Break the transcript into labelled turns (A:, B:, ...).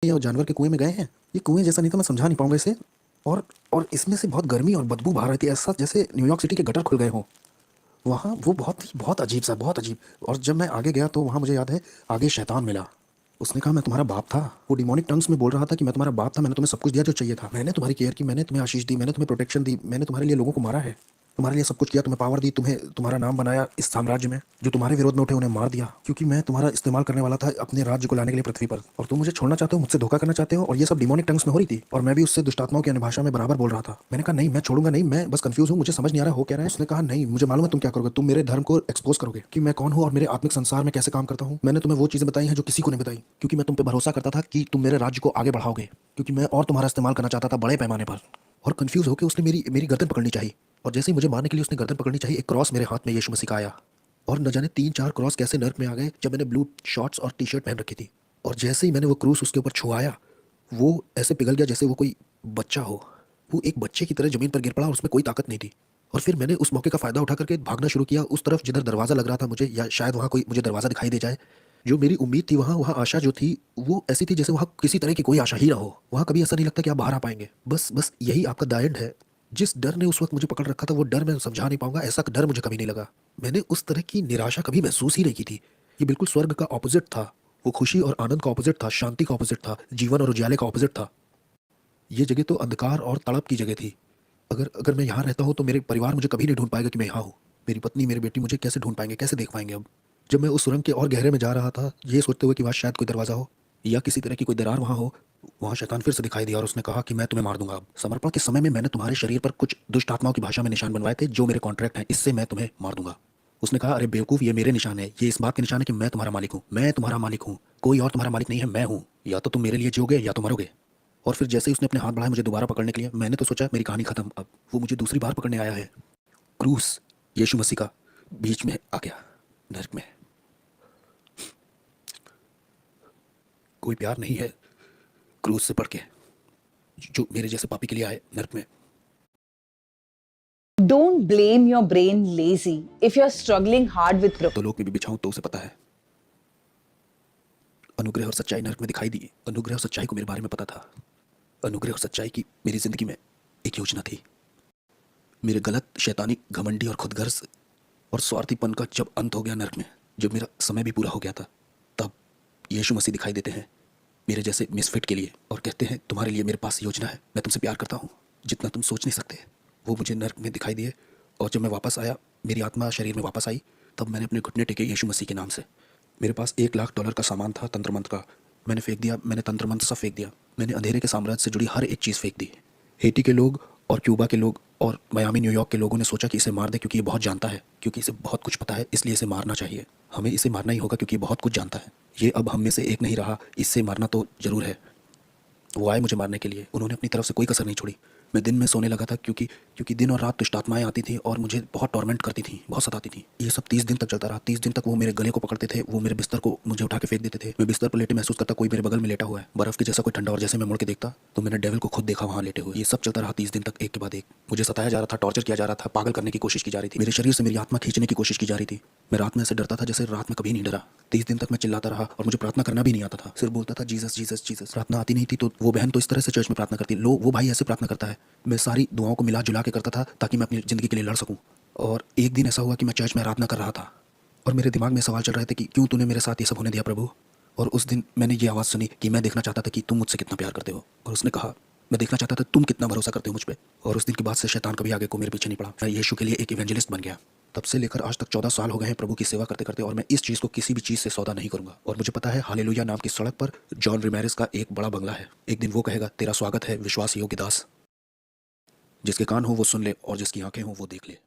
A: मिट्टी और जानवर के कुएं में गए हैं? ये कुएं जैसा नहीं था, मैं समझा नहीं पाऊंगा इसे। और और इसमें से बहुत गर्मी और बदबू बाहर रही थी, ऐसा जैसे न्यूयॉर्क सिटी के गटर खुल गए हों। वहाँ वो बहुत अजीब सा, बहुत अजीब। और जब मैं आगे गया तो वहाँ मुझे याद है, आगे शैतान मिला। उसने कहा मैं तुम्हारा बाप था। वो डिमोनिक टंग्स में बोल रहा था कि मैं तुम्हारा बाप था, मैंने तुम्हें सब कुछ दिया जो चाहिए था, मैंने तुम्हारी केयर की, मैंने तुम्हें आशीष दी, मैंने तुम्हें प्रोटेक्शन दी, मैंने तुम्हारे लिए लोगों को मारा है, तुम्हारे लिए सब कुछ किया, तुम्हें पावर दी, तुम्हें तुम्हारा नाम बनाया इस साम्राज्य में। जो तुम्हारे विरोध में उठे उन्हें मार दिया, क्योंकि मैं तुम्हारा इस्तेमाल करने वाला था अपने राज्य को लाने के लिए पृथ्वी पर। और तुम मुझे छोड़ना चाहते हो, मुझसे धोखा करना चाहते हो। और ये सब डिमोनिक टंग्स में हो रही थी, और मैं भी उससे दुष्टात्माओं की अन्य भाषा में बराबर बोल रहा था। मैंने कहा नहीं, मैं छोड़ूंगा नहीं, मैं बस कंफ्यूज हूँ, मुझे समझ नहीं आ रहा हो क्या रहा है। उसने कहा नहीं, मुझे मालूम है तुम क्या करोगे, तुम मेरे धर्म को एक्सपोज करोगे कि मैं कौन हूँ और मेरे आत्मिक संसार में कैसे काम करता हूँ। मैंने तुम्हें वो चीजें बताई हैं जो किसी को नहीं बताई, क्योंकि मैं तुम पे भरोसा करता था कि तुम मेरे राज्य को आगे बढ़ाओगे, क्योंकि मैं और तुम्हारा इस्तेमाल करना चाहता था बड़े पैमाने पर। और कंफ्यूज होकर उसने मेरी मेरी गर्दन पकड़नी चाहिए, और जैसे ही मुझे मारने के लिए उसने गर्दन पकड़नी चाहिए, एक क्रॉस मेरे हाथ में यीशु मसीह का आया। और न जाने 3-4 क्रॉस कैसे नर्क में आ गए जब मैंने ब्लू शॉर्ट्स और टी शर्ट पहन रखी थी। और जैसे ही मैंने वो क्रूस उसके ऊपर छुआया, वो ऐसे पिघल गया जैसे वो कोई बच्चा हो। वो एक बच्चे की तरह जमीन पर गिर पड़ा और उसमें कोई ताकत नहीं थी। और फिर मैंने उस मौके का फ़ायदा उठा करके भागना शुरू किया उस तरफ जिधर दरवाज़ा लग रहा था मुझे, या शायद वहाँ कोई मुझे दरवाज़ा दिखाई दे जाए। जो मेरी उम्मीद थी, वहाँ वहाँ आशा जो थी, वो ऐसी थी जैसे वहाँ किसी तरह की कोई आशा ही ना हो। वहाँ कभी ऐसा नहीं लगता कि आप बाहर आ पाएंगे। बस बस यही आपका द एंड है। जिस डर ने उस वक्त मुझे पकड़ रखा था, वो डर मैं समझा नहीं पाऊंगा, ऐसा डर मुझे कभी नहीं लगा। मैंने उस तरह की निराशा कभी महसूस ही नहीं की थी। ये बिल्कुल स्वर्ग का ऑपोजिट था। वो खुशी और आनंद का ऑपोजिट था, शांति का ऑपोजिट था, जीवन और उजाले का ऑपोजिट था। ये जगह तो अंधकार और तड़प की जगह थी। अगर अगर मैं यहाँ रहता हूँ तो मेरे परिवार मुझे कभी नहीं ढूंढ पाएगा कि मैं यहाँ हूँ। मेरी पत्नी, मेरी बेटी मुझे कैसे ढूंढ पाएंगे, कैसे देख पाएंगे अब। जब मैं उस सुरंग के और गहरे में जा रहा था, ये सोचते हुए कि वहाँ शायद कोई दरवाज़ा हो या किसी तरह की कोई दरार वहाँ हो, वहाँ शैतान फिर से दिखाई दिया और उसने कहा कि मैं तुम्हें मार दूंगा अब। समर्पण के समय में मैंने तुम्हारे शरीर पर कुछ दुष्ट आत्माओं की भाषा में निशान बनवाए थे, जो मेरे कॉन्ट्रैक्ट हैं, इससे मैं तुम्हें मार दूंगा। उसने कहा अरे बेवकूफ़, ये मेरे निशान है, ये इस बात के निशान है कि मैं तुम्हारा मालिक हूँ, मैं तुम्हारा मालिक हूँ, कोई और तुम्हारा मालिक नहीं है, मैं हूँ। या तो तुम मेरे लिए जियोगे या तो मरोगे। और फिर जैसे ही उसने अपने हाथ बढ़ाए मुझे दोबारा पकड़ने के लिए, मैंने तो सोचा मेरी कहानी खत्म। अब वो मुझे दूसरी बार पकड़ने आया है। क्रूस यीशु मसीह का बीच में आ गया नर्क में। कोई प्यार नहीं है क्रूस से बढ़ के, जो मेरे जैसे पापी के लिए आए नर्क में।
B: Don't blame your brain lazy if you're struggling hard with
A: तो लोक में भी बिछाऊं तो उसे पता है। अनुग्रह और सच्चाई नर्क में दिखाई दी। अनुग्रह और सच्चाई को मेरे बारे में पता था। अनुग्रह और सच्चाई की मेरी जिंदगी में एक योजना थी। मेरे गलत, शैतानी, घमंडी और खुदगर्ज और स्वार्थीपन का जब अंत हो गया नर्क में, जब मेरा समय भी पूरा हो गया था, तब यीशु मसीह दिखाई देते हैं मेरे जैसे मिसफिट के लिए और कहते हैं तुम्हारे लिए मेरे पास योजना है, मैं तुमसे प्यार करता हूँ जितना तुम सोच नहीं सकते। वो मुझे नर्क में दिखाई दिए, और जब मैं वापस आया, मेरी आत्मा शरीर में वापस आई, तब मैंने अपने घुटने टेके यीशु मसीह के नाम से। मेरे पास $1,00,000 का सामान था तंत्र मंत्र का, मैंने फेंक दिया, मैंने तंत्र मंत्र सब फेंक दिया। मैंने अंधेरे के साम्राज्य से जुड़ी हर एक चीज़ फेंक दी। हेटी के लोग और क्यूबा के लोग और मियामी, न्यूयॉर्क के लोगों ने सोचा कि इसे मार दे, क्योंकि ये बहुत जानता है, क्योंकि इसे बहुत कुछ पता है, इसलिए इसे मारना चाहिए। हमें इसे मारना ही होगा क्योंकि ये बहुत कुछ जानता है। ये अब हम में से एक नहीं रहा, इससे मारना तो जरूर है। वो आए मुझे मारने के लिए, उन्होंने अपनी तरफ से कोई कसर नहीं छोड़ी। मैं दिन में सोने लगा था, क्योंकि दिन और रात दुष्ट आत्माएं आती थी और मुझे बहुत टॉर्मेंट करती थी, बहुत सताती थी। ये सब 30 दिन तक चलता रहा। 30 दिन तक वो मेरे गले को पकड़ते थे, वो मेरे बिस्तर को मुझे उठा के फेंक देते थे। मैं बिस्तर पर लेटे महसूस करता कोई मेरे बगल में लेटा हुआ है, बर्फ के जैसा कोई ठंडा। और जैसे मैं मुड़ के देखता तो मैंने डेविल को खुद देखा वहाँ लेटे हुए। ये सब चलता रहा 30 दिन तक, एक के बाद एक। मुझे सताया जा रहा था, टॉर्चर किया जा रहा था, पागल करने की कोशिश की जा रही थी, मेरे शरीर से मेरी आत्मा खींचने की कोशिश की जा रही थी। मैं रात में ऐसे डरता था जैसे रात में कभी नहीं डरा। 30 दिन तक मैं चिल्लाता रहा और मुझे प्रार्थना करना भी नहीं आता था, सिर्फ बोलता था जीसस जीसस जीसस। प्रार्थना आती नहीं थी तो वो बहन तो इस तरह से चर्च में प्रार्थना करती, लो वो भाई ऐसे प्रार्थना करता है। मैं सारी दुआओं को मिला जुला के करता था ताकि मैं अपनी ज़िंदगी के लिए लड़ सकूं। और एक दिन ऐसा हुआ कि मैं चर्च में आराधना कर रहा था और मेरे दिमाग में सवाल चल रहे थे कि क्यों तूने मेरे साथ ये सब होने दिया प्रभु। और उस दिन मैंने ये आवाज़ सुनी कि मैं देखना चाहता था कि तुम मुझसे कितना प्यार करते हो। और उसने कहा मैं देखना चाहता था तुम कितना भरोसा करते हो मुझ पे। और उस दिन के बाद से शैतान कभी आगे को मेरे पीछे नहीं पड़ा। मैं यीशु के लिए एक इवेंजलिस्ट बन गया। तब से लेकर आज तक 14 साल हो गए हैं प्रभु की सेवा करते करते, और मैं इस चीज़ को किसी भी चीज़ से सौदा नहीं करूंगा। और मुझे पता है हालेलुया नाम की सड़क पर जॉन रिमेरिस का एक बड़ा बंगला है। एक दिन वो कहेगा तेरा स्वागत है विश्वास योग्य दास। जिसके कान हो वो सुन ले और जिसकी आंखें हो वो देख ले।